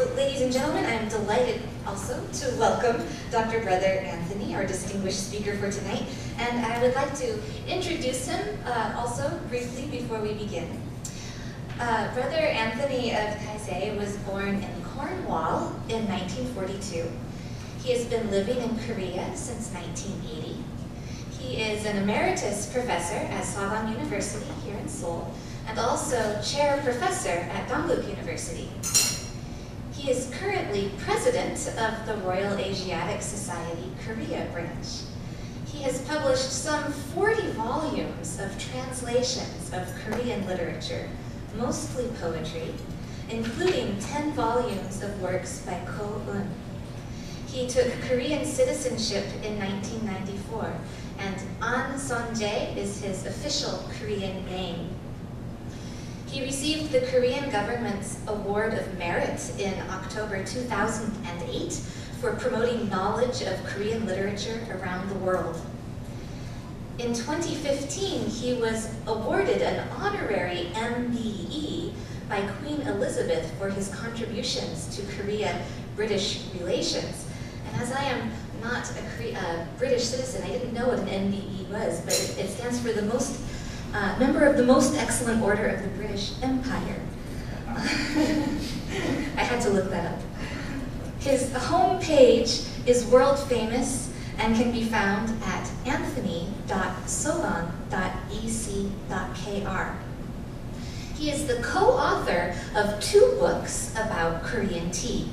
So, ladies and gentlemen, I am delighted also to welcome Dr. Brother Anthony, our distinguished speaker for tonight. And I would like to introduce him also briefly before we begin. Brother Anthony of Taizé was born in Cornwall in 1942. He has been living in Korea since 1980. He is an emeritus professor at Sogang University here in Seoul, and also chair professor at Dongguk University. He is currently president of the Royal Asiatic Society Korea branch. He has published some 40 volumes of translations of Korean literature, mostly poetry, including 10 volumes of works by Ko Un. He took Korean citizenship in 1994, and An Son-jae is his official Korean name. He received the Korean government's Award of Merit in October 2008 for promoting knowledge of Korean literature around the world. In 2015, he was awarded an honorary MBE by Queen Elizabeth for his contributions to Korea-British relations. And as I am not a British citizen, I didn't know what an MBE was, but it stands for the member of the Most Excellent Order of the British Empire. I had to look that up. His home page is world famous and can be found at anthony.sogang.ec.kr. He is the co-author of 2 books about Korean tea.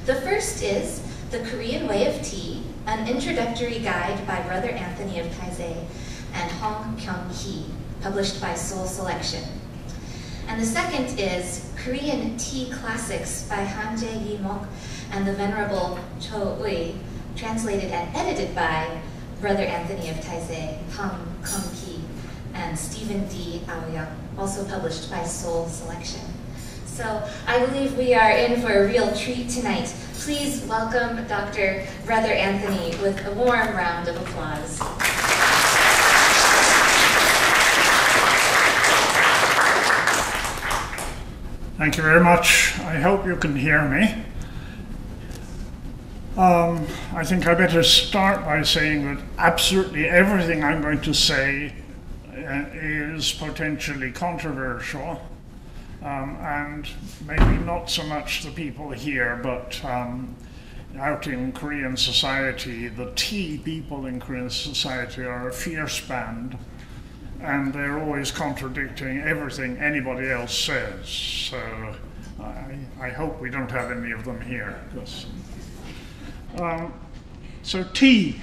The first is The Korean Way of Tea, an introductory guide by Brother Anthony of Taizé and Hong Kyung-hee, published by Seoul Selection. And the second is Korean Tea Classics by Han Jae-yi-mok and the Venerable Cho Ui, translated and edited by Brother Anthony of Taizé, Hong Kung-hee, and Stephen D. Aoyang, also published by Seoul Selection. So I believe we are in for a real treat tonight. Please welcome Dr. Brother Anthony with a warm round of applause. Thank you very much. I hope you can hear me. I think I better start by saying that absolutely everything I'm going to say is potentially controversial, and maybe not so much the people here, but out in Korean society, the tea people in Korean society are a fierce band, and they're always contradicting everything anybody else says. So I hope we don't have any of them here. So tea,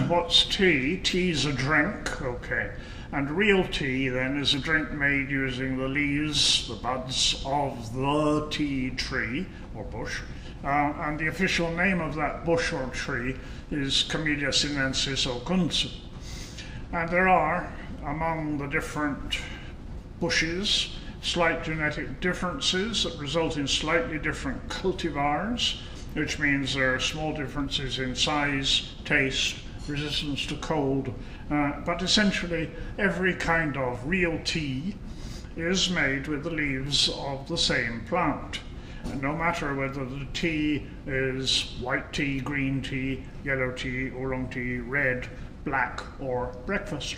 what's tea? Tea's a drink, okay. And real tea then is a drink made using the leaves, the buds of the tea tree or bush. And the official name of that bush or tree is Camellia sinensis okunsu. And there are, among the different bushes, slight genetic differences that result in slightly different cultivars, which means there are small differences in size, taste, resistance to cold, but essentially every kind of real tea is made with the leaves of the same plant. And no matter whether the tea is white tea, green tea, yellow tea, oolong tea, red, black, or breakfast.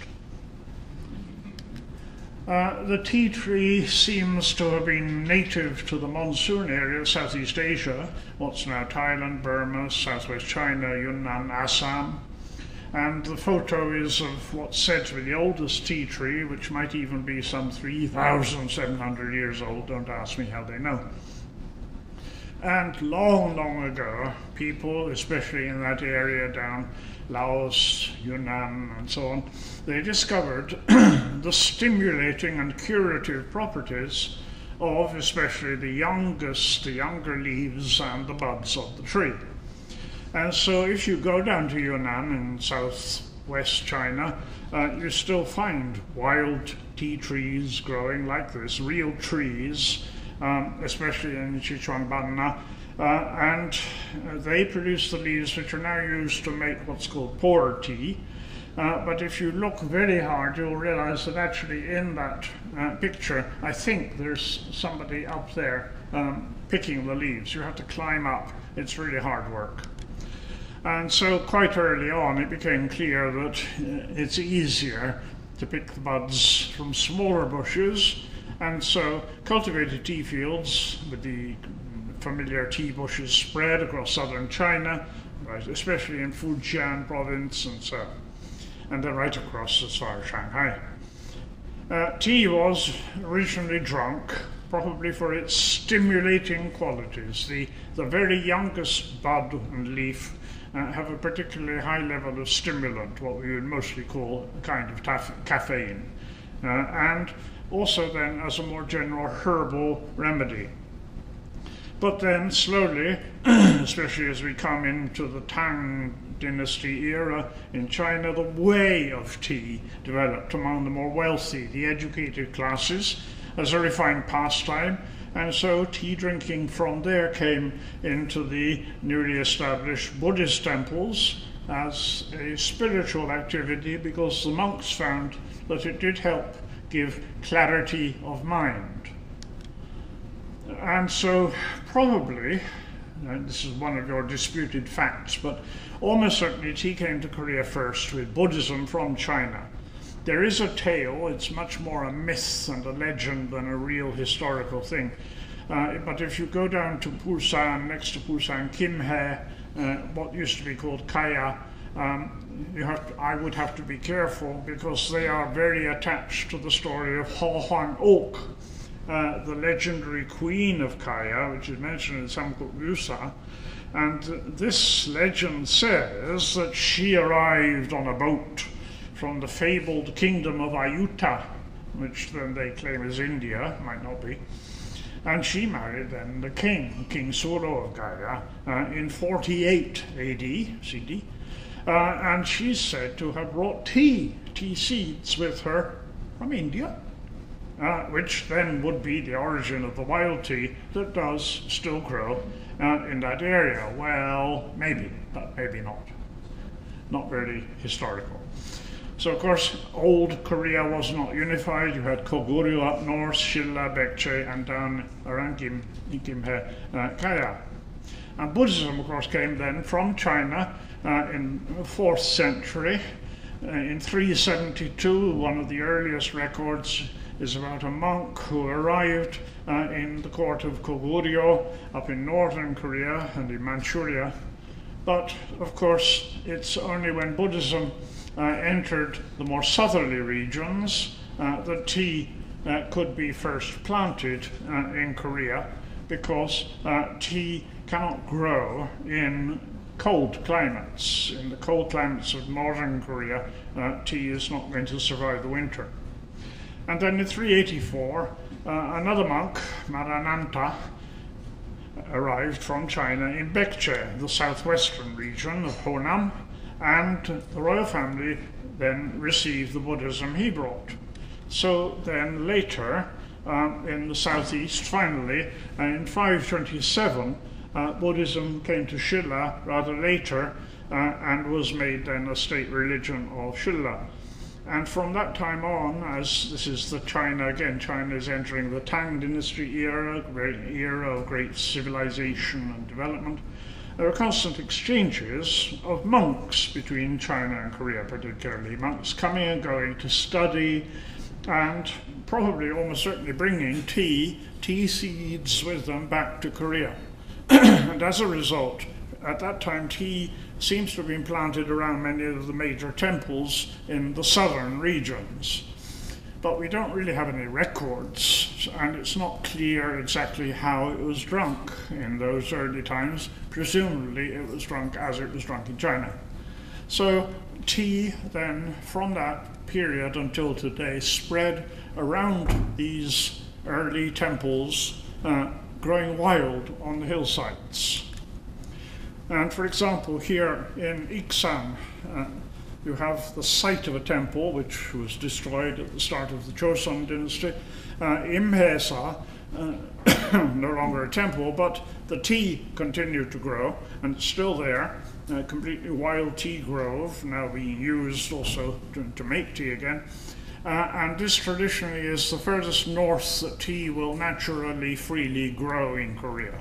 The tea tree seems to have been native to the monsoon area of Southeast Asia, what's now Thailand, Burma, Southwest China, Yunnan, Assam. And the photo is of what's said to be the oldest tea tree, which might even be some 3,700 years old. Don't ask me how they know. And long, long ago, people, especially in that area down Laos, Yunnan, and so on, they discovered the stimulating and curative properties of especially the younger leaves and the buds of the tree. And so if you go down to Yunnan in southwest China, you still find wild tea trees growing like this, real trees, especially in Sichuan-Banna, and they produce the leaves which are now used to make what's called pour tea, But if you look very hard, you'll realize that actually in that picture, I think there's somebody up there picking the leaves. You have to climb up. It's really hard work. And so quite early on, it became clear that it's easier to pick the buds from smaller bushes. And so cultivated tea fields with the familiar tea bushes spread across southern China, right, especially in Fujian province and so on, and then right across as far as Shanghai. Tea was originally drunk, probably for its stimulating qualities. The very youngest bud and leaf have a particularly high level of stimulant, what we would mostly call a kind of caffeine, and also then as a more general herbal remedy. But then slowly, especially as we come into the Tang dynasty era in China, the way of tea developed among the more wealthy, the educated classes, as a refined pastime, and so tea drinking from there came into the newly established Buddhist temples as a spiritual activity, because the monks found that it did help give clarity of mind. And so probably, and this is one of your disputed facts, but almost certainly tea came to Korea first with Buddhism from China. There is a tale, it's much more a myth and a legend than a real historical thing. But if you go down to Busan, next to Busan, Kimhae, what used to be called Kaya, I would have to be careful because they are very attached to the story of Ho Hwan Ok, the legendary queen of Kaya, which is mentioned in Samguk Yusa. And this legend says that she arrived on a boat from the fabled kingdom of Ayutthaya, which then they claim is India, might not be. And she married then the king, King Suro of Kaya, in 48 AD, CD. And she's said to have brought tea seeds with her from India, which then would be the origin of the wild tea that does still grow in that area. Well, maybe, but maybe not. Not very historical. So, of course, old Korea was not unified. You had Koguryo up north, Shilla, Baekje, and down around Kimhae, Kaya. And Buddhism, of course, came then from China in the 4th century. In 372, one of the earliest records is about a monk who arrived in the court of Koguryo up in northern Korea and in Manchuria. But, of course, it's only when Buddhism entered the more southerly regions that tea could be first planted in Korea, because tea cannot grow in cold climates. In the cold climates of northern Korea, tea is not going to survive the winter. And then in 384, another monk, Marananta, arrived from China in Baekje, the southwestern region of Honam, and the royal family then received the Buddhism he brought. So then later, in the southeast, finally, in 527, Buddhism came to Shilla rather later and was made then a state religion of Shilla. And from that time on, as this is the China, again, China is entering the Tang dynasty era, era of great civilization and development. There are constant exchanges of monks between China and Korea, particularly monks coming and going to study, and probably almost certainly bringing tea seeds with them back to Korea. And as a result, at that time, tea seems to have been planted around many of the major temples in the southern regions. But we don't really have any records, and it's not clear exactly how it was drunk in those early times. Presumably it was drunk as it was drunk in China. So tea then, from that period until today, spread around these early temples, growing wild on the hillsides. And for example, here in Iksan, you have the site of a temple which was destroyed at the start of the Joseon dynasty. Imhaesa, no longer a temple, but the tea continued to grow, and it's still there. completely wild tea grove, now being used also to make tea again. And this traditionally is the furthest north that tea will naturally, freely grow in Korea.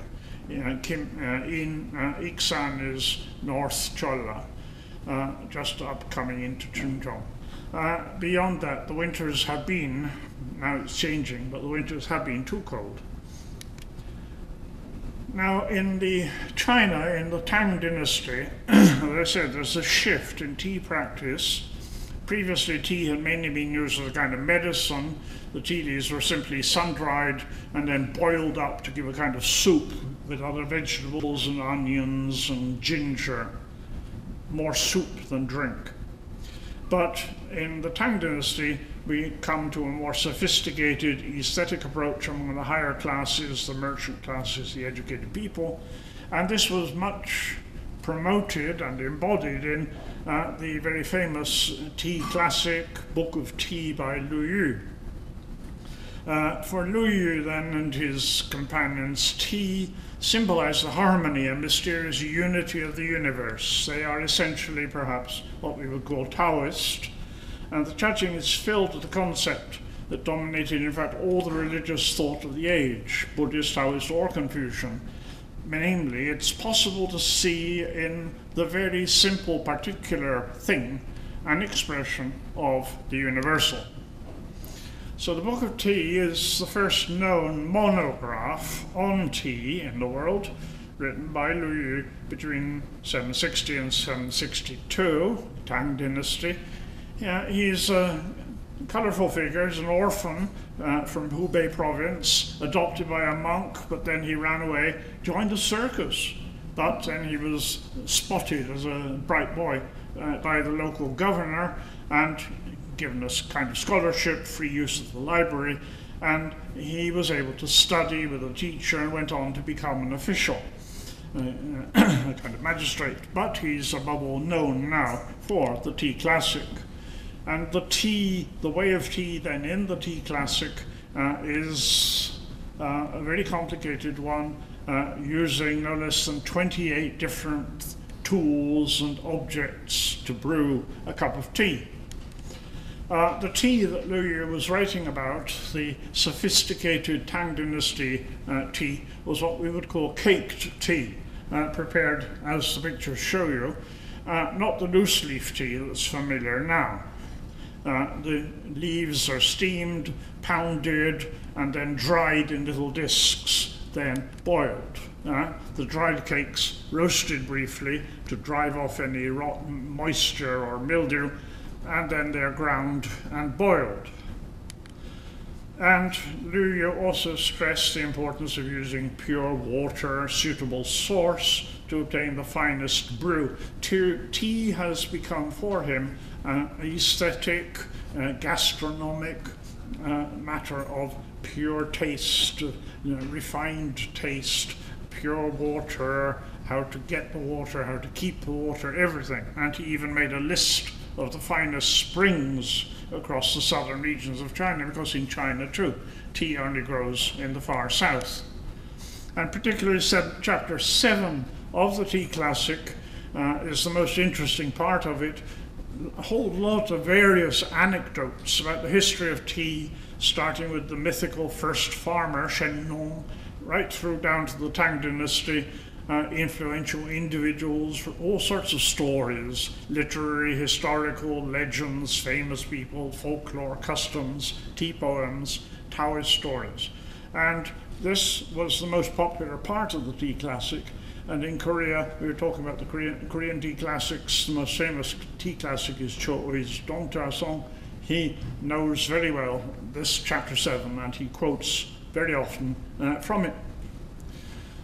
Iksan is North Cholla, just up coming into Chungcheong. Beyond that, the winters have been, now it's changing, but the winters have been too cold. Now, in China, in the Tang dynasty, as I said, there's a shift in tea practice. Previously, tea had mainly been used as a kind of medicine. The tea leaves were simply sun-dried and then boiled up to give a kind of soup with other vegetables and onions and ginger. More soup than drink. But in the Tang dynasty, we come to a more sophisticated aesthetic approach among the higher classes, the merchant classes, the educated people. And this was much promoted and embodied in the very famous tea classic, Book of Tea by Lu Yu. For Lu Yu then and his companions, tea symbolized the harmony and mysterious unity of the universe. They are essentially perhaps what we would call Taoist, and the Chaching is filled with the concept that dominated in fact all the religious thought of the age, Buddhist, Taoist or Confucian. Namely, it's possible to see in the very simple particular thing an expression of the universal. So the Book of Tea is the first known monograph on tea in the world, written by Lu Yu between 760 and 762, Tang dynasty. He's a colourful figure. He's an orphan from Hubei province, adopted by a monk, but then he ran away, joined a circus. But then he was spotted as a bright boy by the local governor and given us kind of scholarship, free use of the library, and he was able to study with a teacher and went on to become an official, a kind of magistrate. But he's above all known now for the tea classic. And the way of tea then in the tea classic is a very complicated one, using no less than 28 different tools and objects to brew a cup of tea. The tea that Lu Yu was writing about, the sophisticated Tang dynasty tea, was what we would call caked tea, prepared as the pictures show you, not the loose leaf tea that's familiar now. The leaves are steamed, pounded, and then dried in little discs, then boiled. The dried cakes roasted briefly to drive off any rotten moisture or mildew, and then they're ground and boiled. And Lu Yu also stressed the importance of using pure water, suitable source, to obtain the finest brew. Tea has become for him an aesthetic, gastronomic matter of pure taste, refined taste, pure water, how to get the water, how to keep the water, everything. And he even made a list of the finest springs across the southern regions of China, because in China too, tea only grows in the far south. And particularly chapter 7 of the tea classic is the most interesting part of it. A whole lot of various anecdotes about the history of tea, starting with the mythical first farmer, Shen Nong, right through down to the Tang dynasty, influential individuals, all sorts of stories, literary, historical, legends, famous people, folklore, customs, tea poems, Taoist stories. And this was the most popular part of the tea classic. And in Korea, we were talking about the Korean tea classics. The most famous tea classic is Cho's Dongcha Song. He knows very well this chapter 7, and he quotes very often from it.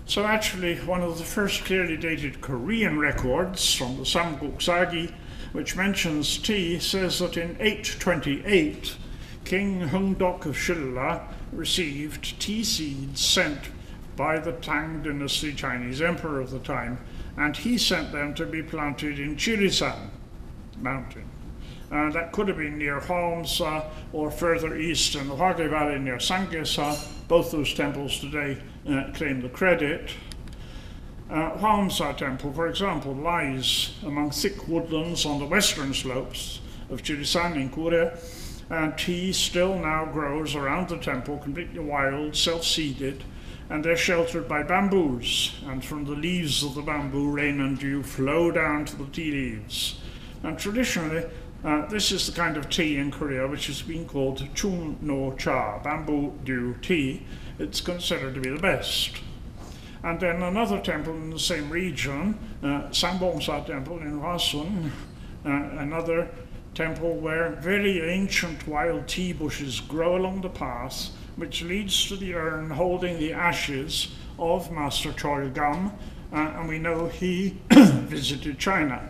So actually, one of the first clearly dated Korean records from the Samguk Sagi, which mentions tea, says that in 828, King Hungdok of Shilla received tea seeds sent by the Tang dynasty Chinese emperor of the time, and he sent them to be planted in Chirisan mountain. That could have been near Hwangsa or further east in the Hwage Valley near Sangesa. Both those temples today claim the credit. Huamsa Temple, for example, lies among thick woodlands on the western slopes of Jirisan in Korea, and tea still now grows around the temple, completely wild, self-seeded, and they're sheltered by bamboos, and from the leaves of the bamboo, rain and dew flow down to the tea leaves. And traditionally, this is the kind of tea in Korea which has been called chung no cha, bamboo dew tea. It's considered to be the best. And then another temple in the same region, Sangbongsa Temple in Hwasun, another temple where very ancient wild tea bushes grow along the path, which leads to the urn holding the ashes of Master Sogang, and we know he visited China.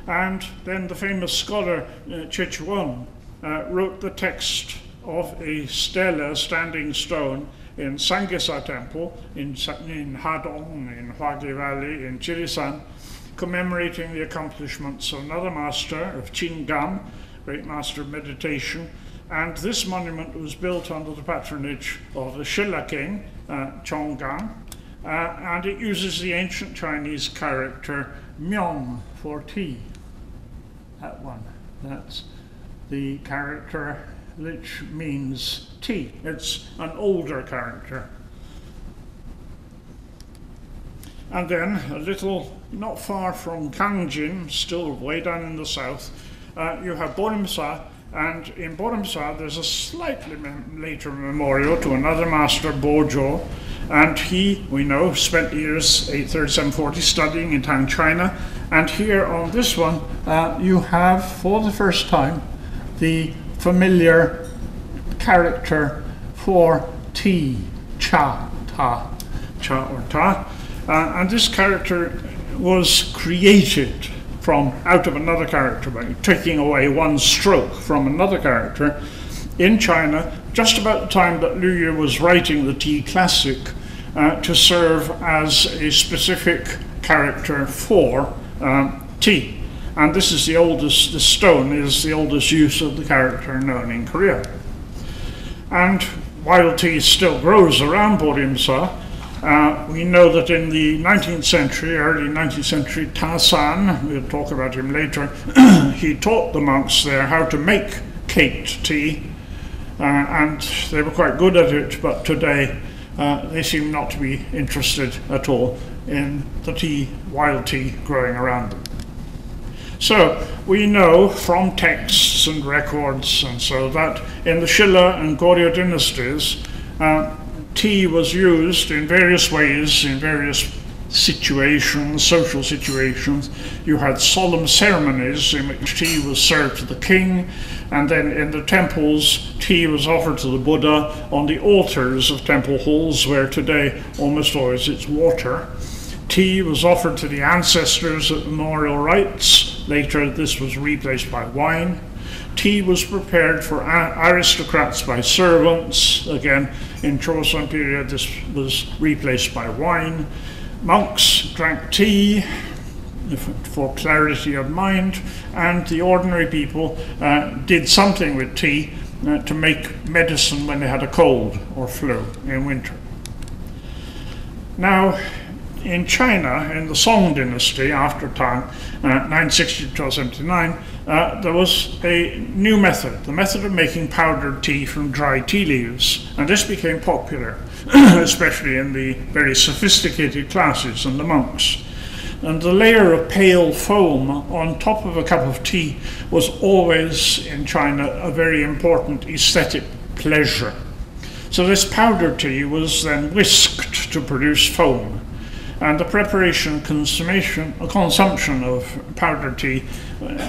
And then the famous scholar Chechuan wrote the text of a stele, standing stone, in Sanggesa Temple in Hadong, in Hwage Valley, in Jirisan, commemorating the accomplishments of another master of Chingam, great master of meditation. And this monument was built under the patronage of the Shilla king, Chonggang, and it uses the ancient Chinese character Myong for tea. That one, that's the character which means tea. It's an older character. And then a little, not far from Kangjin, still way down in the south, you have Borimsa, and in Borimsa there's a slightly later memorial to another master, Bojo, and he, we know, spent years, 837-40, studying in Tang, China, and here on this one you have, for the first time, the familiar character for tea, cha, ta, cha or ta, and this character was created from out of another character by taking away one stroke from another character in China just about the time that Liu Yu was writing the tea classic to serve as a specific character for tea. And this is the oldest, the stone is the oldest use of the character known in Korea. And wild tea still grows around Borimsa. We know that in the 19th century, early 19th century, Tasan, we'll talk about him later, he taught the monks there how to make caked tea, and they were quite good at it, but today they seem not to be interested at all in the tea, wild tea growing around them. So we know from texts and records and so that in the Shilla and Goryeo dynasties, tea was used in various ways, in various situations, social situations. You had solemn ceremonies in which tea was served to the king, and then in the temples, tea was offered to the Buddha on the altars of temple halls, where today almost always it's water. Tea was offered to the ancestors at memorial rites. Later this was replaced by wine. Tea was prepared for aristocrats by servants. Again, in Joseon period this was replaced by wine. Monks drank tea for clarity of mind, and the ordinary people did something with tea to make medicine when they had a cold or flu in winter. Now, in China, in the Song dynasty after Tang, 960 to 1279, there was a new method, the method of making powdered tea from dry tea leaves, and this became popular, especially in the very sophisticated classes and the monks. And the layer of pale foam on top of a cup of tea was always, in China, a very important aesthetic pleasure. So this powdered tea was then whisked to produce foam. And the preparation and consumption of powdered tea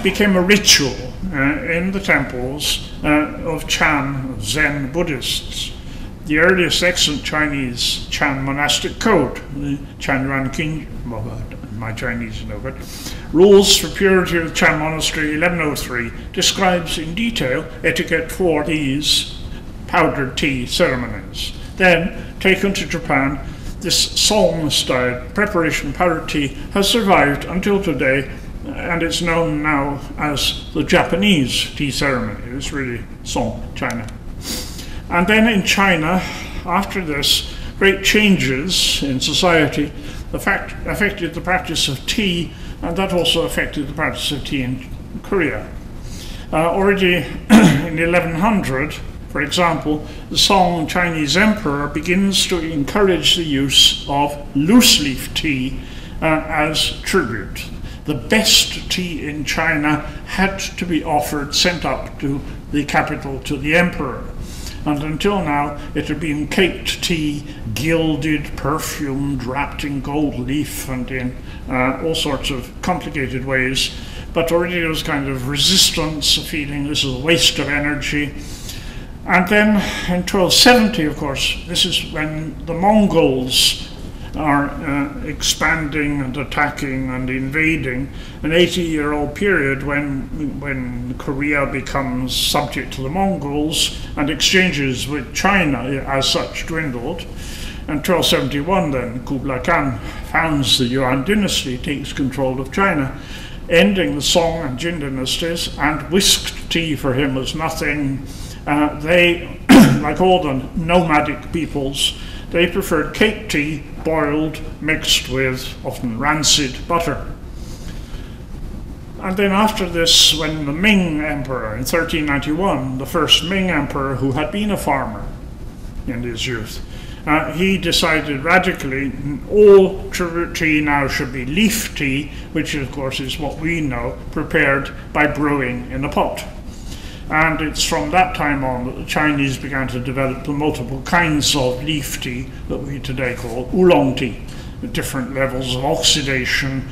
became a ritual in the temples of Chan, Zen Buddhists. The earliest extant Chinese Chan monastic code, the Chan Yuan King, my Chinese know it, Rules for Purity of the Chan Monastery 1103, describes in detail etiquette for these powdered tea ceremonies. Then, taken to Japan, this Song-style preparation of powdered tea has survived until today, and it's known now as the Japanese tea ceremony. It's really Song, China. And then in China, after this, great changes in society affected the practice of tea, and that also affected the practice of tea in Korea. Already in 1100, for example, the Song Chinese emperor begins to encourage the use of loose-leaf tea as tribute. The best tea in China had to be offered, sent up to the capital, to the emperor. And until now, it had been caked tea, gilded, perfumed, wrapped in gold leaf and in all sorts of complicated ways. But already there was kind of resistance, a feeling this is a waste of energy. And then in 1270, of course, this is when the Mongols are expanding and attacking and invading, an 80-year-old period when Korea becomes subject to the Mongols and exchanges with China as such dwindled. And 1271 then, Kublai Khan founds the Yuan dynasty, takes control of China, ending the Song and Jin dynasties, and whisked tea for him was nothing. They, like all the nomadic peoples, they preferred cake tea, boiled, mixed with often rancid butter. And then after this, when the Ming Emperor in 1391, the first Ming Emperor who had been a farmer in his youth, he decided radically all tribute tea now should be leaf tea, which of course is what we know, prepared by brewing in a pot. And it's from that time on that the Chinese began to develop the multiple kinds of leaf tea that we today call oolong tea, with different levels of oxidation,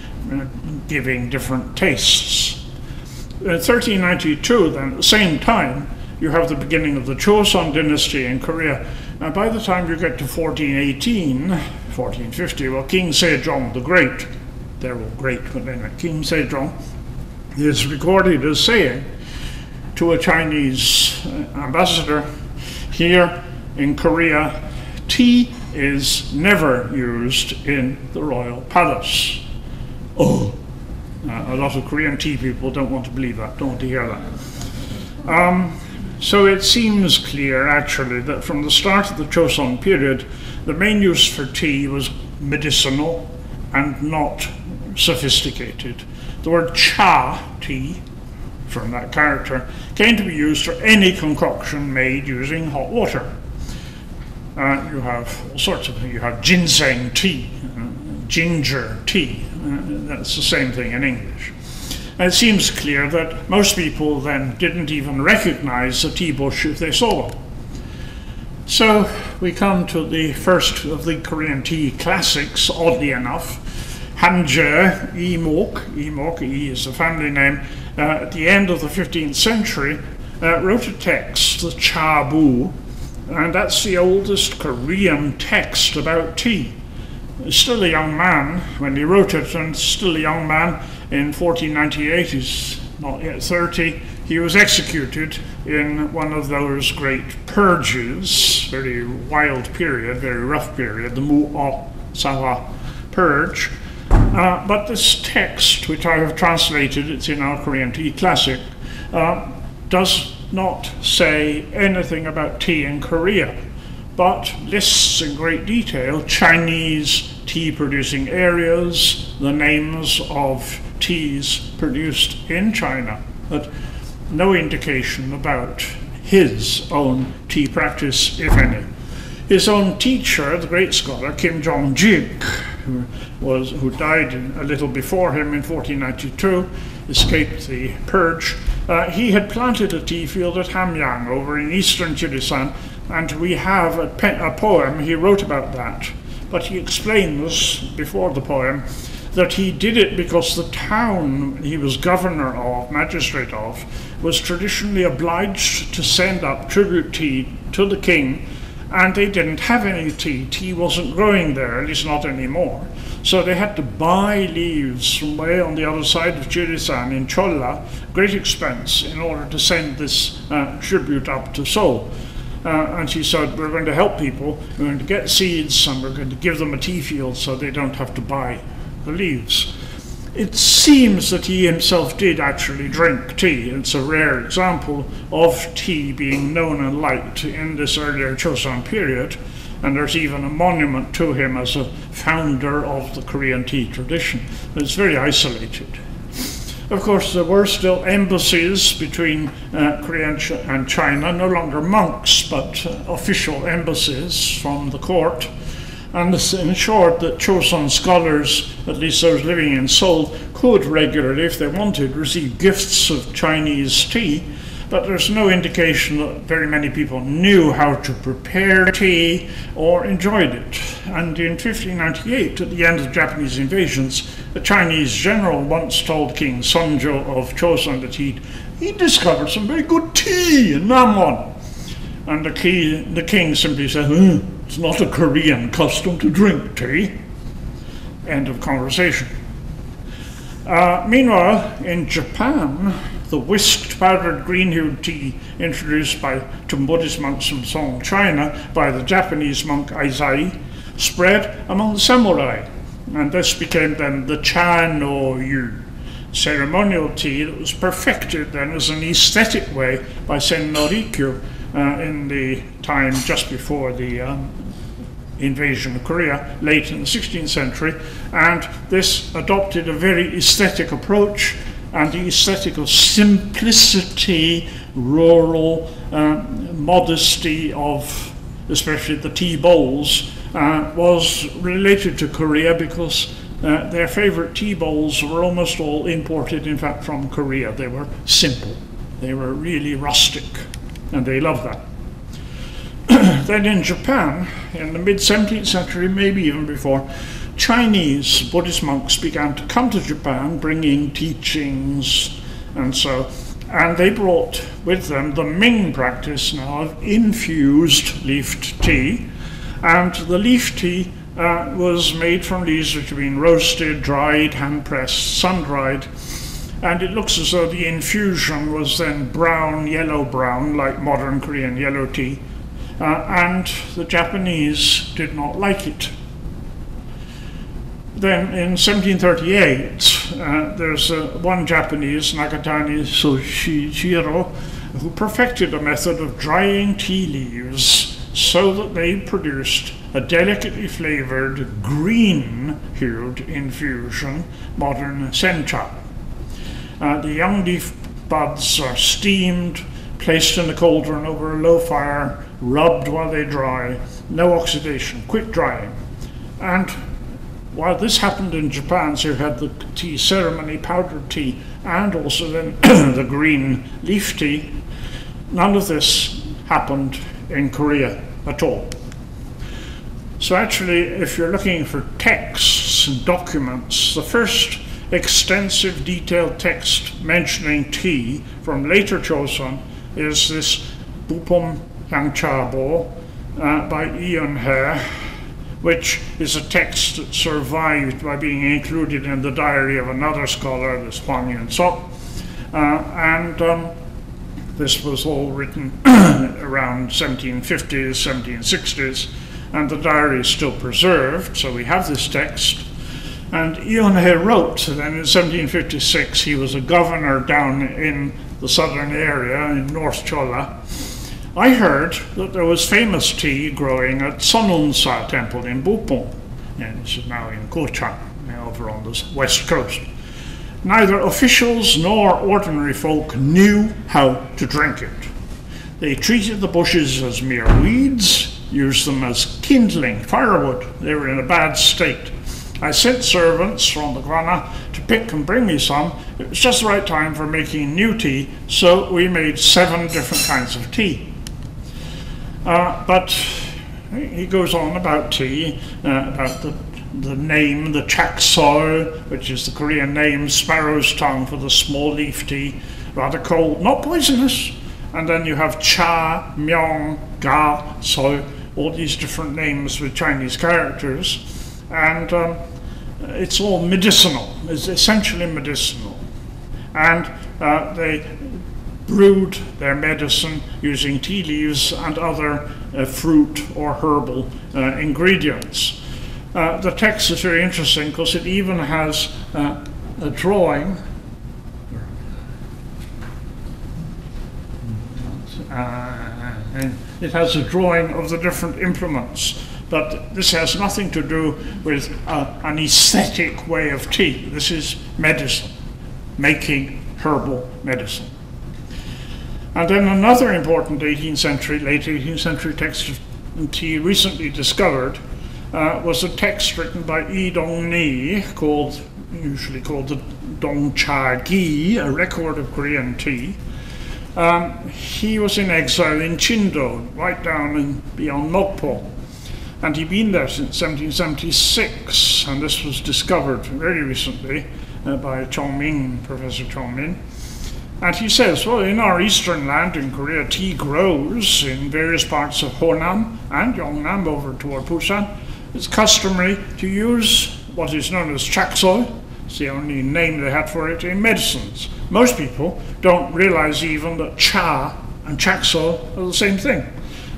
giving different tastes. In 1392, then, at the same time, you have the beginning of the Joseon dynasty in Korea. And by the time you get to 1418, 1450, well, King Sejong the Great, they're all great, but anyway, King Sejong is recorded as saying to a Chinese ambassador, here in Korea, tea is never used in the royal palace. Oh, a lot of Korean tea people don't want to believe that, don't want to hear that. So it seems clear, actually, that from the start of the Joseon period, the main use for tea was medicinal and not sophisticated. The word cha, tea, from that character, came to be used for any concoction made using hot water. You have all sorts of things. You have ginseng tea, ginger tea. That's the same thing in English. And it seems clear that most people then didn't even recognize the tea bush if they saw one. So we come to the first of the Korean tea classics, oddly enough, Hanje Imok. Imok, is the family name. At the end of the 15th century, wrote a text, the Chabu, and that's the oldest Korean text about tea. He's still a young man when he wrote it, and still a young man in 1498, he's not yet 30. He was executed in one of those great purges, very wild period, very rough period, the Mu-o-sawa purge. But this text, which I have translated, it's in our Korean tea classic, does not say anything about tea in Korea, but lists in great detail Chinese tea producing areas, the names of teas produced in China, but no indication about his own tea practice, if any. His own teacher, the great scholar Kim Jong-jik, who died a little before him in 1492, escaped the purge. He had planted a tea field at Hamyang over in eastern Jirisan, and we have a poem he wrote about that. But he explains before the poem that he did it because the town he was governor of, magistrate of, was traditionally obliged to send up tribute tea to the king, and they didn't have any tea. Tea wasn't growing there, at least not anymore. So they had to buy leaves from way on the other side of Jirisan in Cholla, great expense, in order to send this tribute up to Seoul. And she said, we're going to help people, we're going to get seeds, and we're going to give them a tea field so they don't have to buy the leaves. It seems that he himself did actually drink tea. It's a rare example of tea being known and liked in this earlier Joseon period. and there's even a monument to him as a founder of the Korean tea tradition. But it's very isolated. Of course, there were still embassies between Korea and China, no longer monks, but official embassies from the court. And this ensured that Chosun scholars, at least those living in Seoul, could regularly, if they wanted, receive gifts of Chinese tea. But there's no indication that very many people knew how to prepare tea or enjoyed it. And in 1598, at the end of the Japanese invasions, a Chinese general once told King Sonjo of Chosun that he'd discovered some very good tea in Namwon. And the king simply said, it's not a Korean custom to drink tea. End of conversation. Meanwhile, in Japan, the whisked powdered green-hued tea introduced to Buddhist monks from Song, China by the Japanese monk Aizai spread among the samurai, and this became then the cha no yu, ceremonial tea that was perfected then as an aesthetic way by Sen no Rikyu in the time just before the invasion of Korea, late in the 16th century, and this adopted a very aesthetic approach, and the aesthetic of simplicity, rural modesty of especially the tea bowls was related to Korea because their favorite tea bowls were almost all imported, in fact, from Korea. They were simple, they were really rustic, and they loved that. Then in Japan, in the mid-17th century, maybe even before, Chinese Buddhist monks began to come to Japan bringing teachings and they brought with them the Ming practice now of infused leafed tea, and the leaf tea was made from leaves which had been roasted, dried, hand-pressed, sun-dried, and it looks as though the infusion was then brown, yellow-brown, like modern Korean yellow tea, and the Japanese did not like it. Then in 1738, there's one Japanese, Nakatani Soshijiro, who perfected a method of drying tea leaves so that they produced a delicately flavored green-hued infusion, modern sencha. The young leaf buds are steamed, placed in a cauldron over a low fire, rubbed while they dry, no oxidation, quick drying. And while this happened in Japan, so you had the tea ceremony, powdered tea, and also then the green leaf tea, none of this happened in Korea at all. So actually, if you're looking for texts and documents, the first extensive detailed text mentioning tea from later Chosun is this Bupom Yangchabo by Eun-hye, which is a text that survived by being included in the diary of another scholar, this Hwang Yun-sok, and this was all written around 1750s, 1760s, and the diary is still preserved, so we have this text. And Eun-hye wrote that in 1756 he was a governor down in the southern area in North Chola. I heard that there was famous tea growing at Sonunsa Temple in Bupong, and this is now in Kochang, over on the west coast. Neither officials nor ordinary folk knew how to drink it. They treated the bushes as mere weeds, used them as kindling, firewood. They were in a bad state. I sent servants from the Guana to pick and bring me some. It was just the right time for making new tea, so we made 7 different kinds of tea. But he goes on about tea, about the name, the chakso, which is the Korean name, sparrow's tongue for the small leaf tea, rather cold, not poisonous. And then you have cha, myong, ga, so, all these different names with Chinese characters. And it's all medicinal, it's essentially medicinal. And they brewed their medicine using tea leaves and other fruit or herbal ingredients. The text is very interesting because it even has a drawing. and it has a drawing of the different implements. But this has nothing to do with an aesthetic way of tea. This is medicine, making herbal medicine. And then another important 18th century, late 18th century text of tea recently discovered was a text written by Yi Dong-ni, usually called the Dong Cha Gi, a record of Korean tea. He was in exile in Chindo, right down beyond Mokpo. And he'd been there since 1776, and this was discovered very recently by Professor Chong Min. And he says, well, in our eastern land in Korea, tea grows in various parts of Honam and Yeongnam over toward Busan. It's customary to use what is known as chaksol. It's the only name they had for it in medicines. Most people don't realize even that cha and chaksol are the same thing.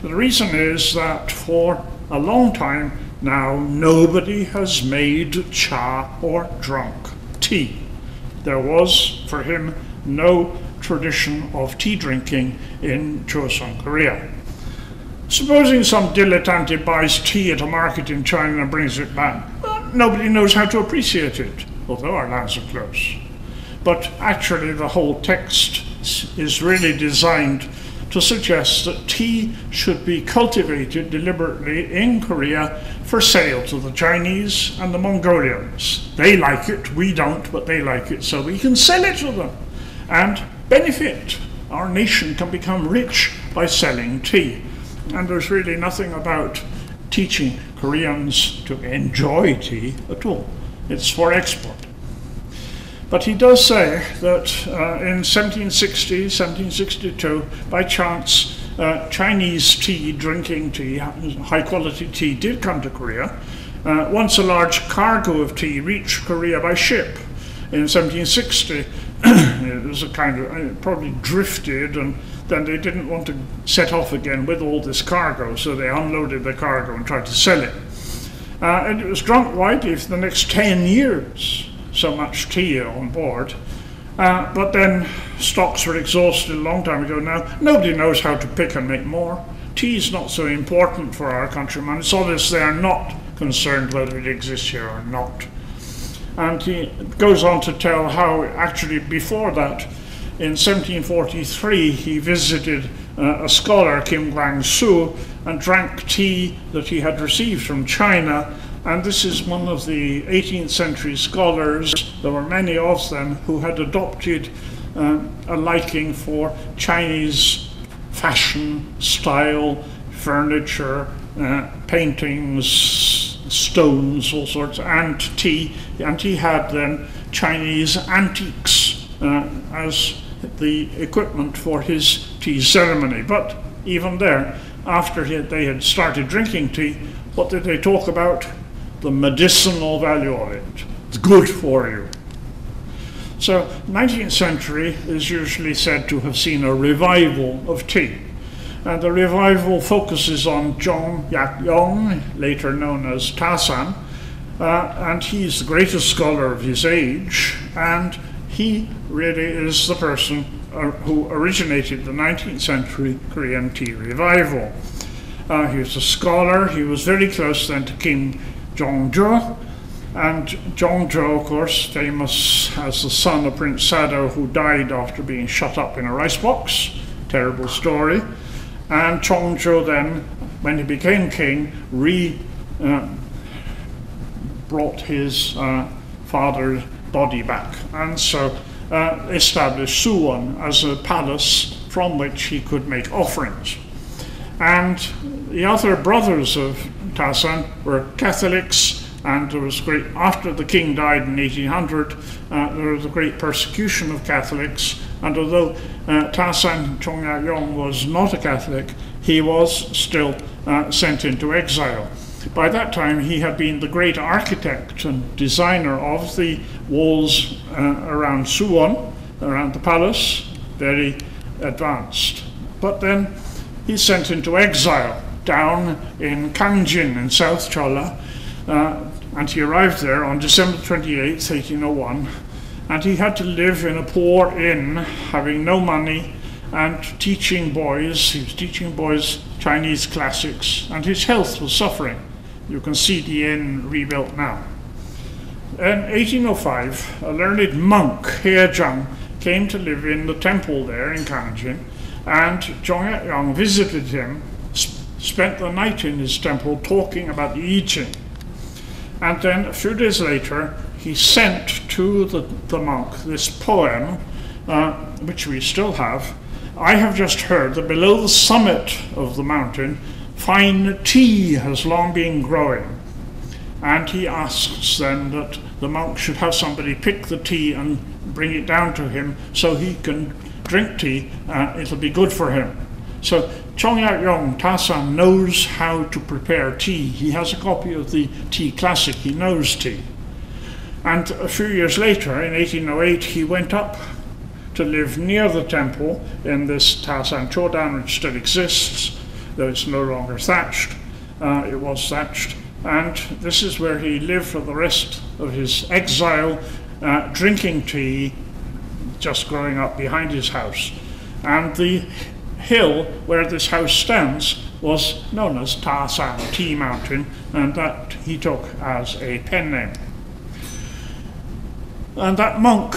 The reason is that for a long time now, nobody has made cha or drunk tea. There was, for him, no tradition of tea drinking in Joseon, Korea. Supposing some dilettante buys tea at a market in China and brings it back, well, nobody knows how to appreciate it, although our lands are close. But actually the whole text is really designed to suggest that tea should be cultivated deliberately in Korea for sale to the Chinese and the Mongolians. They like it, we don't, but they like it, so we can sell it to them and benefit. Our nation can become rich by selling tea. And there's really nothing about teaching Koreans to enjoy tea at all. It's for export. But he does say that in 1760, 1762, by chance, Chinese tea, drinking tea, high quality tea, did come to Korea. Once a large cargo of tea reached Korea by ship. In 1760, it was a kind of, it probably drifted, and then they didn't want to set off again with all this cargo, so they unloaded the cargo and tried to sell it. And it was drunk widely for the next 10 years. So much tea on board. But then stocks were exhausted a long time ago now. Nobody knows how to pick and make more. Tea is not so important for our countrymen. It's obvious they are not concerned whether it exists here or not. And he goes on to tell how actually before that, in 1743, he visited a scholar, Kim Gwang-soo, and drank tea that he had received from China. And this is one of the 18th century scholars, there were many of them, who had adopted a liking for Chinese fashion, style, furniture, paintings, stones, all sorts, and tea. And he had then Chinese antiques as the equipment for his tea ceremony. But even there, after they had started drinking tea, what did they talk about? The medicinal value of it. It's good for you. So 19th century is usually said to have seen a revival of tea. And the revival focuses on Jong Yak-yong, later known as Tasan, and he's the greatest scholar of his age, and he really is the person who originated the 19th century Korean tea revival. He was a scholar. He was very close then to Kim Jong-jo, and Jong-jo, of course, famous as the son of Prince Sado, who died after being shut up in a rice box. Terrible story. And Chong-jo then, when he became king, brought his father's body back, and so established Suwon as a palace from which he could make offerings. And the other brothers of Tasan were Catholics, and there was after the king died in 1800, there was a great persecution of Catholics, and although Tasan Chong-ya-yong was not a Catholic, he was still sent into exile. By that time, he had been the great architect and designer of the walls around Suwon, around the palace, very advanced. But then he's sent into exile down in Kangjin in South Cholla, and he arrived there on December 28th, 1801, and he had to live in a poor inn, having no money and teaching boys. He was teaching boys Chinese classics, and his health was suffering. You can see the inn rebuilt now. In 1805, a learned monk, He Zhang, came to live in the temple there in Kangjin, and Zhong Yang visited him, spent the night in his temple talking about the I Ching. And then a few days later, he sent to the monk this poem, which we still have. I have just heard that below the summit of the mountain, fine tea has long been growing. And he asks then that the monk should have somebody pick the tea and bring it down to him so he can drink tea. It'll be good for him. So Chong Yong Tasan knows how to prepare tea. He has a copy of the tea classic. He knows tea. And a few years later, in 1808, he went up to live near the temple in this Tasan Chodan, which still exists, though it's no longer thatched. It was thatched. And this is where he lived for the rest of his exile, drinking tea, just growing up behind his house. And the hill where this house stands was known as Tasan Tea Mountain, and that he took as a pen name. And that monk,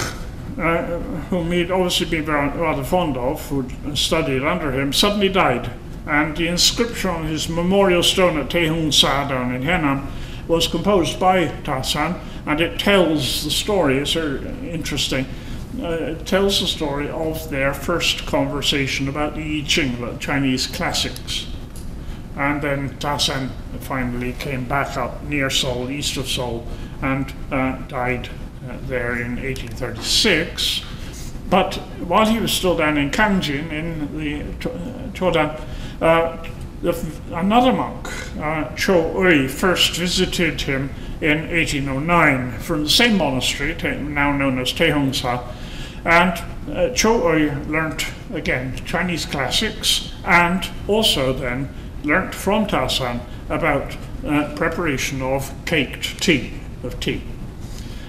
whom he'd obviously been rather fond of, who'd studied under him, suddenly died. And the inscription on his memorial stone at Taehung Sa down in Henan was composed by Tasan, and it tells the story. It's very interesting. It tells the story of their first conversation about the I Ching, the Chinese classics. And then Tasan finally came back up near Seoul, east of Seoul, and died there in 1836. But while he was still down in Kangjin, in the Chodan, another monk, Cho Ui, first visited him in 1809 from the same monastery, now known as Taehung Sa. And Cho Ui learnt, again, Chinese classics, and also then learnt from Tasan about preparation of caked tea,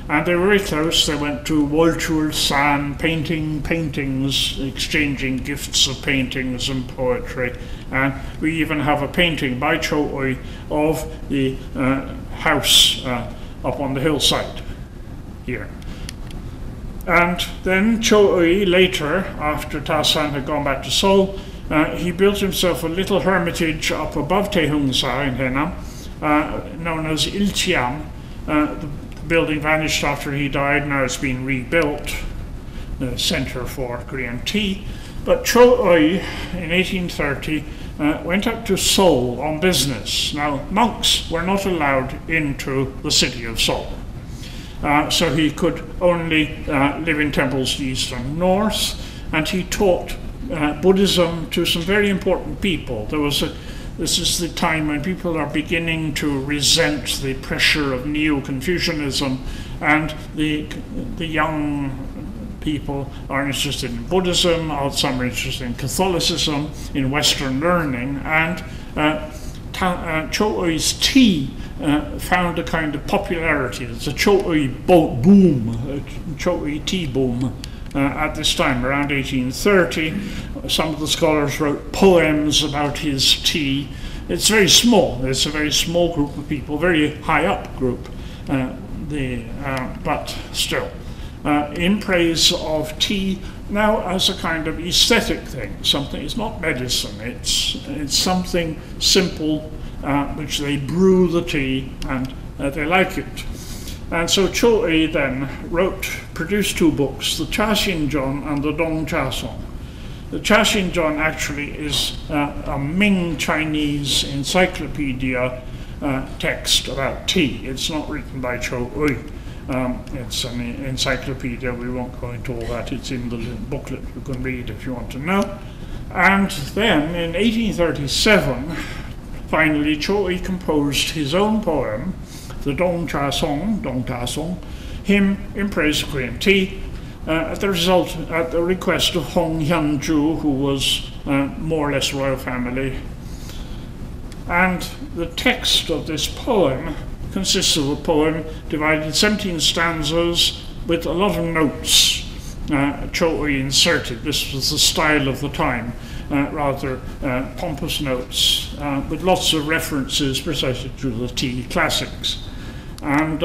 And they were very close. They went to Wolchul San, painting paintings, exchanging gifts of paintings and poetry. And we even have a painting by Cho Ui of the house up on the hillside here. And then Cho Ui, later, after Tasan had gone back to Seoul, he built himself a little hermitage up above Taehung Sa in Henan, known as Ilchiam. The building vanished after he died. Now it's been rebuilt, the center for Korean tea. But Cho Ui, in 1830, went up to Seoul on business. Now, monks were not allowed into the city of Seoul. So he could only live in temples east and north, and he taught Buddhism to some very important people. This is the time when people are beginning to resent the pressure of Neo-Confucianism, and the young people are interested in Buddhism, some are interested in Catholicism, in Western learning, and Cho Ui's tea found a kind of popularity. It's a Cho Ui boom, a Cho Ui tea boom. At this time, around 1830, some of the scholars wrote poems about his tea. It's very small. It's a very small group of people, very high up group, but still, in praise of tea now as a kind of aesthetic thing. Something. It's not medicine. It's something simple, which they brew the tea and they like it. And so Cho Ui then produced two books, the Cha Xin Zhong and the Dong Cha Song. The Cha Xin Zhong actually is a Ming Chinese encyclopedia text about tea. It's not written by Cho Ui. It's an encyclopedia. We won't go into all that. It's in the booklet. You can read if you want to know. And then in 1837, finally, Cho Ui composed his own poem, the Dong Cha Song, hymn in praise of Korean tea, at the request of Hong Hyun-ju, who was more or less royal family. And the text of this poem consists of a poem divided in 17 stanzas with a lot of notes. Cho'i inserted. This was the style of the time, rather pompous notes with lots of references precisely to the tea classics. And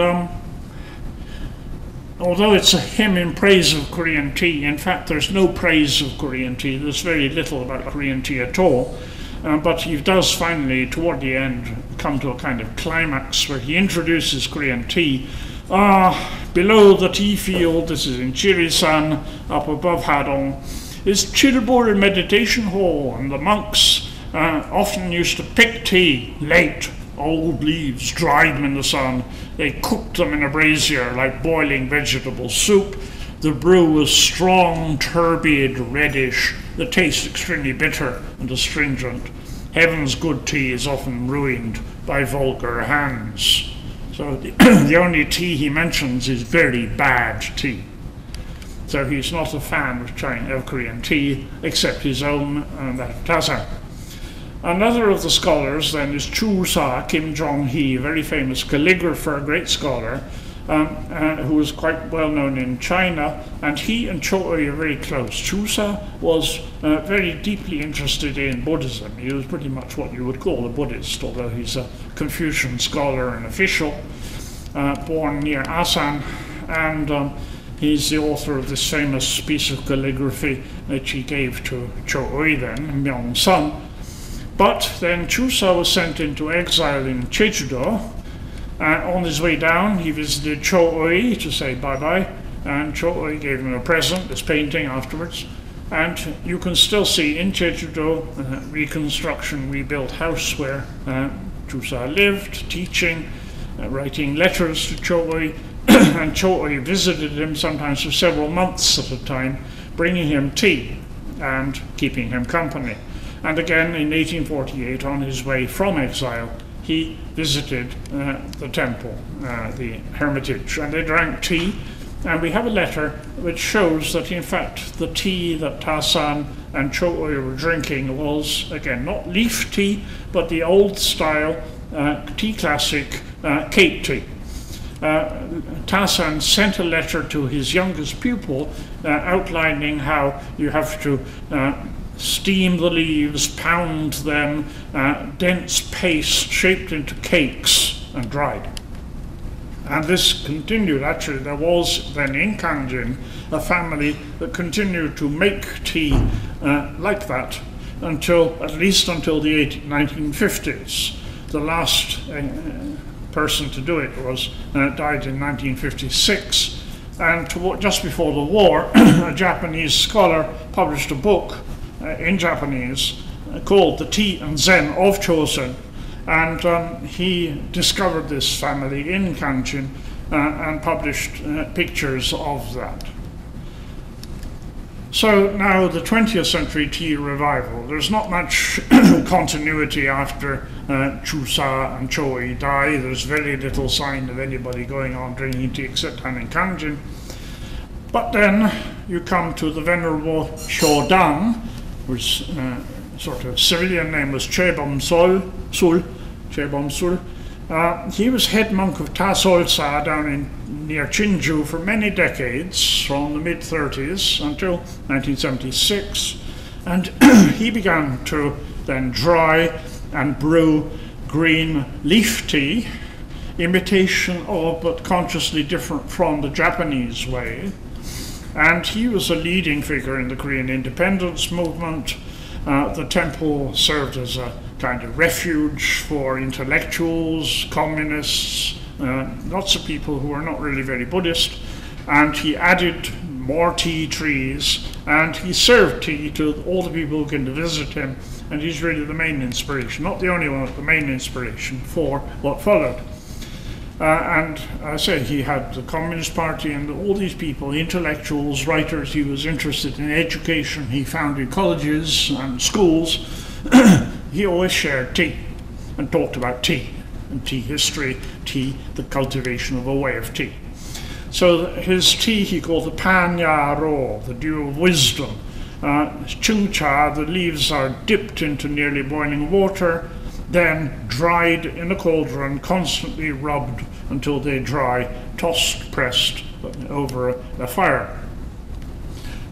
although it's a hymn in praise of Korean tea, in fact there's no praise of Korean tea. There's very little about Korean tea at all. But he does finally, toward the end, come to a kind of climax where he introduces Korean tea. Below the tea field, this is in Chirisan, up above Hadong, is Chilbor Meditation Hall, and the monks often used to pick tea late, old leaves, dried them in the sun. They cooked them in a brazier like boiling vegetable soup. The brew was strong, turbid, reddish, the taste extremely bitter and astringent. Heaven's good tea is often ruined by vulgar hands. So the only tea he mentions is very bad tea. So he's not a fan of Korean tea, except his own, that of Tasan. Another of the scholars then is Chu Sa Kim Jong-hee, a very famous calligrapher, great scholar, who was quite well known in China, and he and Cho'i are very close. Chu Sa was very deeply interested in Buddhism. He was pretty much what you would call a Buddhist, although he's a Confucian scholar and official, born near Asan, and he's the author of this famous piece of calligraphy which he gave to Cho'i then, Myeong-sun. But then Chu Sa was sent into exile in Jeju-do. On his way down, he visited Cho'i to say bye-bye, and Cho'i gave him a present, this painting afterwards. And you can still see in Jeju-do, reconstruction, rebuilt house where Chu Sa lived, teaching, writing letters to Cho'i, and Cho'i visited him sometimes for several months at a time, bringing him tea and keeping him company. And again, in 1848, on his way from exile, he visited the temple, the hermitage, and they drank tea. And we have a letter which shows that, in fact, the tea that Tasan and Cho'i were drinking was, again, not leaf tea, but the old-style tea classic cake tea. Tasan sent a letter to his youngest pupil outlining how you have to steam the leaves, pound them, dense paste shaped into cakes and dried. And this continued. Actually, there was then in Kangjin a family that continued to make tea like that at least until the 1950s. The last person to do it died in 1956. And just before the war, a Japanese scholar published a book in Japanese called The Tea and Zen of Chosen, and he discovered this family in Kangjin and published pictures of that. So now the 20th century tea revival. There's not much continuity after Chu Sa and Cho'i die. There's very little sign of anybody going on drinking tea except in Kangjin. But then you come to the Venerable Shodan, which sort of civilian name was Chebom Sul. He was head monk of Ta Solsa down near Chinju for many decades, from the mid-30s until 1976. And he began to then dry and brew green leaf tea, imitation of but consciously different from the Japanese way. And he was a leading figure in the Korean independence movement. The temple served as a kind of refuge for intellectuals, communists, lots of people who were not really very Buddhist. And he added more tea trees, and he served tea to all the people who came to visit him. And he's really the main inspiration, not the only one, but the main inspiration for what followed. And I say he had the Communist Party and all these people, intellectuals, writers. He was interested in education. He founded colleges and schools. He always shared tea and talked about tea and tea history, tea, the cultivation of a way of tea. So his tea he called the Panya Ro, the dew of wisdom. Chung cha, the leaves are dipped into nearly boiling water, then dried in a cauldron, constantly rubbed until they dry, tossed, pressed over a fire.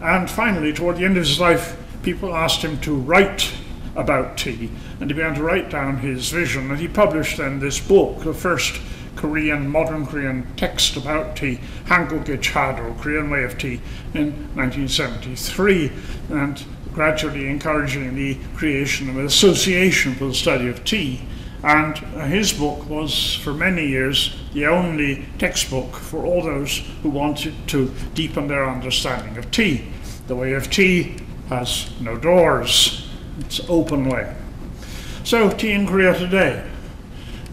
And finally, toward the end of his life, people asked him to write about tea, and he began to write down his vision, and he published then this book, the first modern Korean text about tea, Hanguk의 Chado, Korean Way of Tea, in 1973, and gradually encouraging the creation of an association for the study of tea. And his book was, for many years, the only textbook for all those who wanted to deepen their understanding of tea. The Way of Tea has no doors. It's open way. So, tea in Korea today.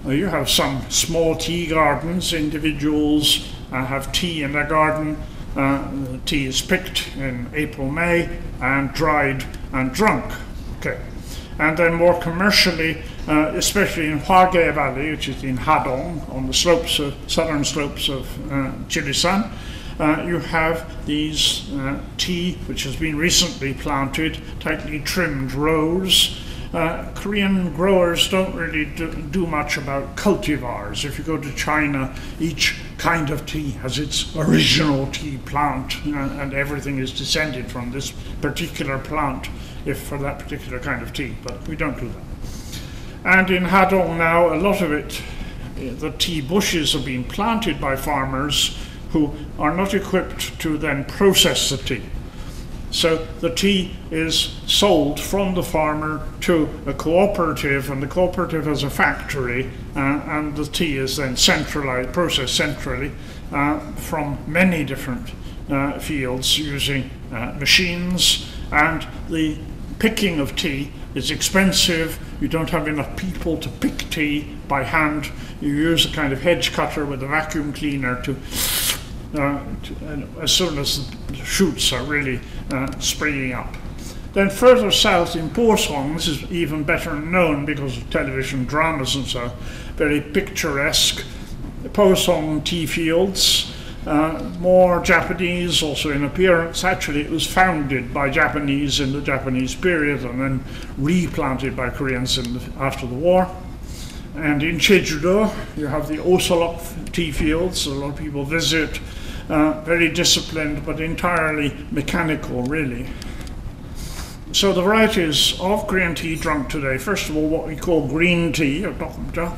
You have some small tea gardens. Individuals have tea in their garden. The tea is picked in April, May, and dried and drunk. Okay. And then more commercially, especially in Hwage Valley, which is in Hadong, on the southern slopes of Chilisan, you have these tea, which has been recently planted, tightly trimmed rows. Korean growers don't really do much about cultivars. If you go to China, each kind of tea has its original tea plant, and everything is descended from this particular plant, if for that particular kind of tea, but we don't do that. And in Hadong now, a lot of it, the tea bushes have been planted by farmers who are not equipped to then process the tea. So the tea is sold from the farmer to a cooperative, and the cooperative has a factory, and the tea is then processed centrally from many different fields using machines. And the picking of tea is expensive. You don't have enough people to pick tea by hand. You use a kind of hedge cutter with a vacuum cleaner to as soon as the shoots are really springing up. Then further south in Posong, this is even better known because of television dramas and so, very picturesque. Posong tea fields, more Japanese also in appearance. Actually, it was founded by Japanese in the Japanese period and then replanted by Koreans after the war. And in Jeju-do, you have the Osolok tea fields. A lot of people visit. Very disciplined, but entirely mechanical, really. So the varieties of Korean tea drunk today, first of all, what we call green tea, or dokkumja,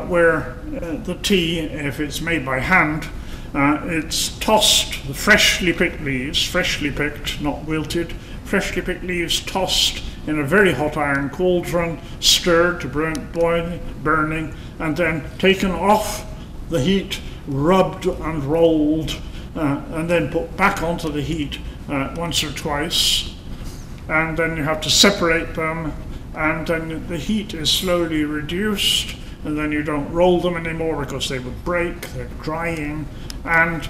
where the tea, if it's made by hand, it's tossed, the freshly picked leaves, freshly picked, not wilted, freshly picked leaves tossed in a very hot iron cauldron, stirred to burning, and then taken off the heat, rubbed and rolled, and then put back onto the heat once or twice. And then you have to separate them, and then the heat is slowly reduced, and then you don't roll them anymore because they would break, they're drying. And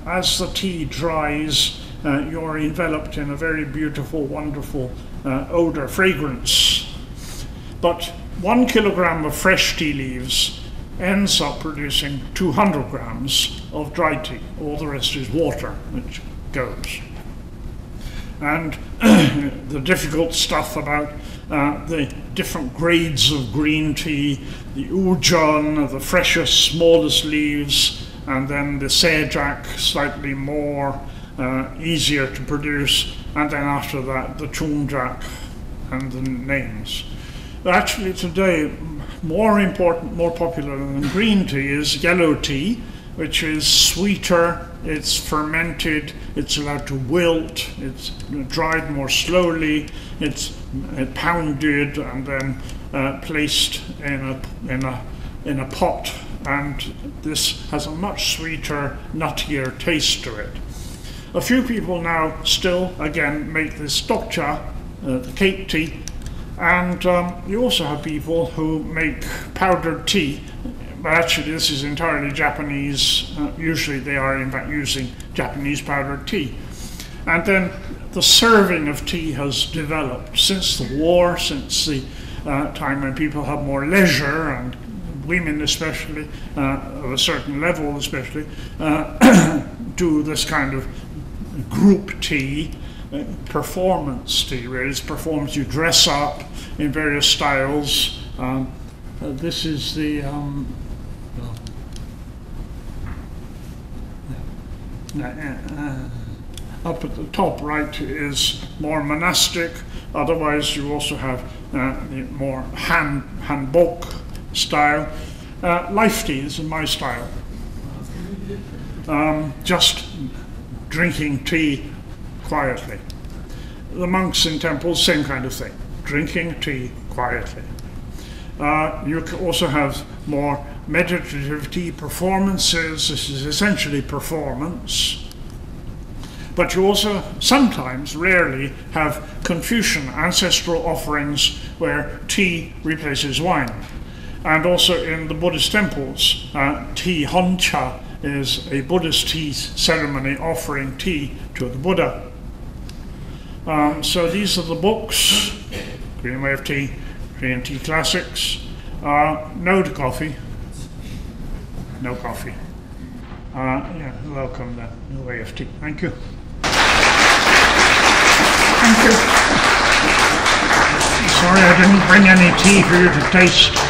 as the tea dries, you're enveloped in a very beautiful, wonderful odor, fragrance. But 1 kilogram of fresh tea leaves ends up producing 200 grams of dry tea. All the rest is water which goes. And the difficult stuff about the different grades of green tea, the ujeon, the freshest, smallest leaves, and then the sejak, slightly more easier to produce, and then after that the chungjak and the names. But actually today, more important, more popular than green tea is yellow tea, which is sweeter, it's fermented, it's allowed to wilt, it's dried more slowly, it's pounded and then placed in a pot, and this has a much sweeter, nuttier taste to it. A few people now still, again, make this dokcha, the cake tea, and you also have people who make powdered tea, but actually this is entirely Japanese. Usually they are in fact using Japanese powdered tea. And then the serving of tea has developed since the war, since the time when people have more leisure, and women especially, of a certain level especially, do this kind of group tea, performance tea, really. It's performance, you dress up in various styles. This is the up at the top right is more monastic. Otherwise, you also have the more handbok style. Life tea is in my style. Just drinking tea quietly. The monks in temples, same kind of thing. Drinking tea quietly. You can also have more meditative tea performances. This is essentially performance. But you also sometimes, rarely, have Confucian ancestral offerings where tea replaces wine. And also in the Buddhist temples, tea honcha is a Buddhist tea ceremony offering tea to the Buddha. So these are the books: Korean Way of Tea, Korean Tea Classics. No to coffee. No coffee. Yeah, welcome then. New Way of Tea. Thank you. Thank you. Sorry I didn't bring any tea for you to taste.